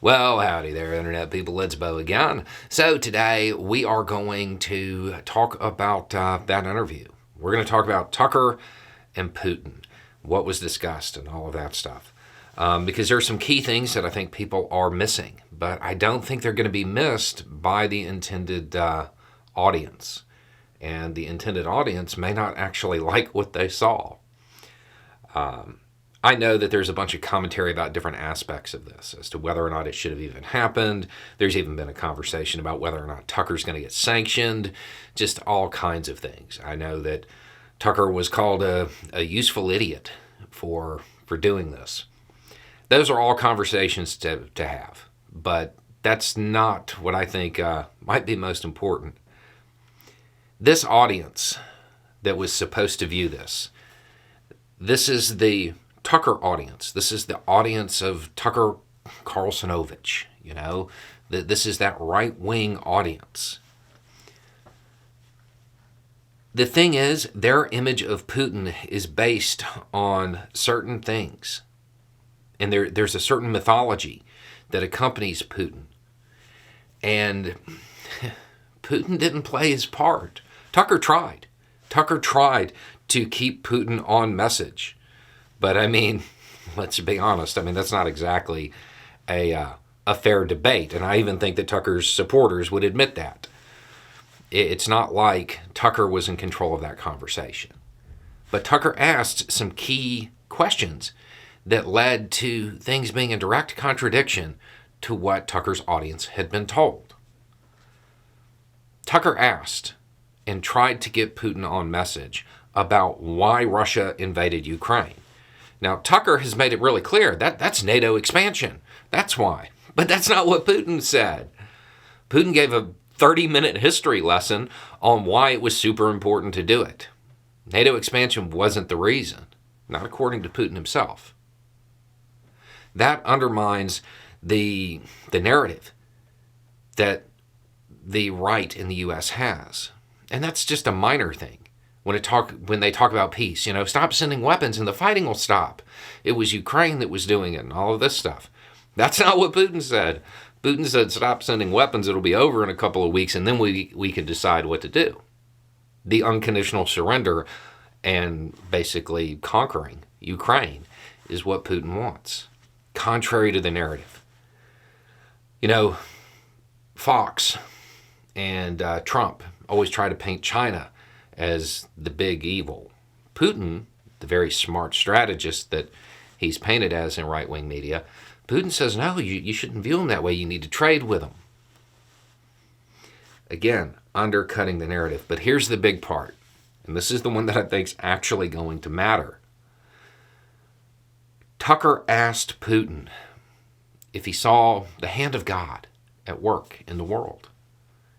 Well, howdy there, Internet people. It's Bo again. So, today we are going to talk about that interview. We're going to talk about Tucker and Putin, what was discussed, and all of that stuff. Because there are some key things that I think people are missing, but I don't think they're going to be missed by the intended audience. And the intended audience may not actually like what they saw. I know that there's a bunch of commentary about different aspects of this as to whether or not it should have even happened. There's even been a conversation about whether or not Tucker's going to get sanctioned, just all kinds of things. I know that Tucker was called a useful idiot for doing this. Those are all conversations to have, but that's not what I think might be most important. This audience that was supposed to view this is the Tucker audience. This is the audience of Tucker Carlsonovich, This is that right-wing audience. The thing is, their image of Putin is based on certain things. And there's a certain mythology that accompanies Putin. And Putin didn't play his part. Tucker tried. Tucker tried to keep Putin on message. But let's be honest. That's not exactly a fair debate. And I even think that Tucker's supporters would admit that. It's not like Tucker was in control of that conversation. But Tucker asked some key questions that led to things being in direct contradiction to what Tucker's audience had been told. Tucker asked and tried to get Putin on message about why Russia invaded Ukraine. Now, Tucker has made it really clear that that's NATO expansion. That's why. But that's not what Putin said. Putin gave a 30-minute history lesson on why it was super important to do it. NATO expansion wasn't the reason, not according to Putin himself. That undermines the narrative that the right in the U.S. has. And that's just a minor thing. When they talk about peace, stop sending weapons and the fighting will stop. It was Ukraine that was doing it and all of this stuff. That's not what Putin said. Putin said, stop sending weapons, it'll be over in a couple of weeks, and then we can decide what to do. The unconditional surrender and basically conquering Ukraine is what Putin wants, contrary to the narrative. Fox and Trump always try to paint China as the big evil. Putin, the very smart strategist that he's painted as in right-wing media, Putin says, no, you shouldn't view him that way. You need to trade with him. Again, undercutting the narrative. But here's the big part, and this is the one that I think is actually going to matter. Tucker asked Putin if he saw the hand of God at work in the world,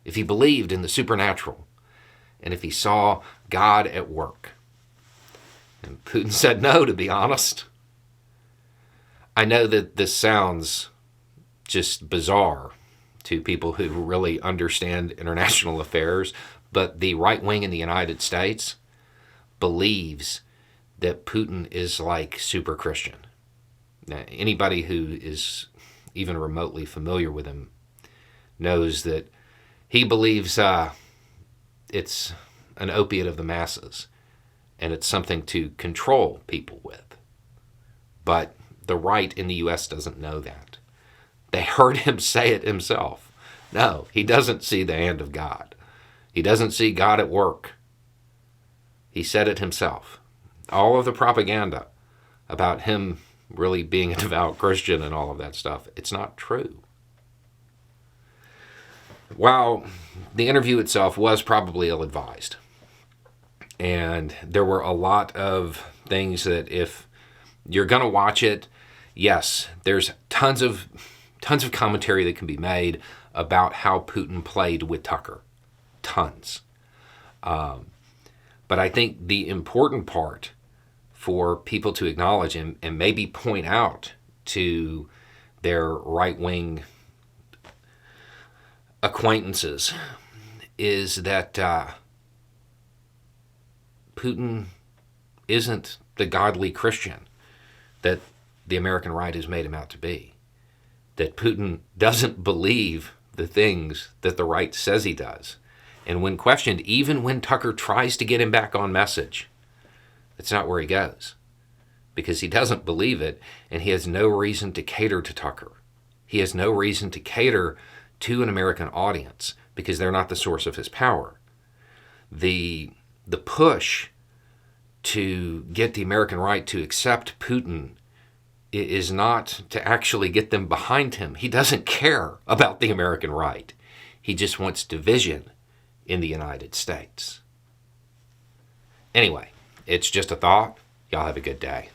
if he believed in the supernatural, and if he saw God at work. And Putin said no, to be honest. I know that this sounds just bizarre to people who really understand international affairs, but the right wing in the United States believes that Putin is like super Christian. Now, anybody who is even remotely familiar with him knows that he believes it's an opiate of the masses, and it's something to control people with. But the right in the U.S. doesn't know that. They heard him say it himself. No, he doesn't see the hand of God. He doesn't see God at work. He said it himself. All of the propaganda about him really being a devout Christian and all of that stuff, it's not true. While the interview itself was probably ill-advised, and there were a lot of things that if you're going to watch it, yes, there's tons of commentary that can be made about how Putin played with Tucker. Tons. But I think the important part for people to acknowledge and maybe point out to their right-wing acquaintances is that Putin isn't the godly Christian that the American right has made him out to be. that Putin doesn't believe the things that the right says he does. And when questioned, even when Tucker tries to get him back on message, that's not where he goes, because he doesn't believe it, and he has no reason to cater to Tucker. He has no reason to cater to an American audience because they're not the source of his power. The push to get the American right to accept Putin is not to actually get them behind him. He doesn't care about the American right. He just wants division in the United States. Anyway, it's just a thought. Y'all have a good day.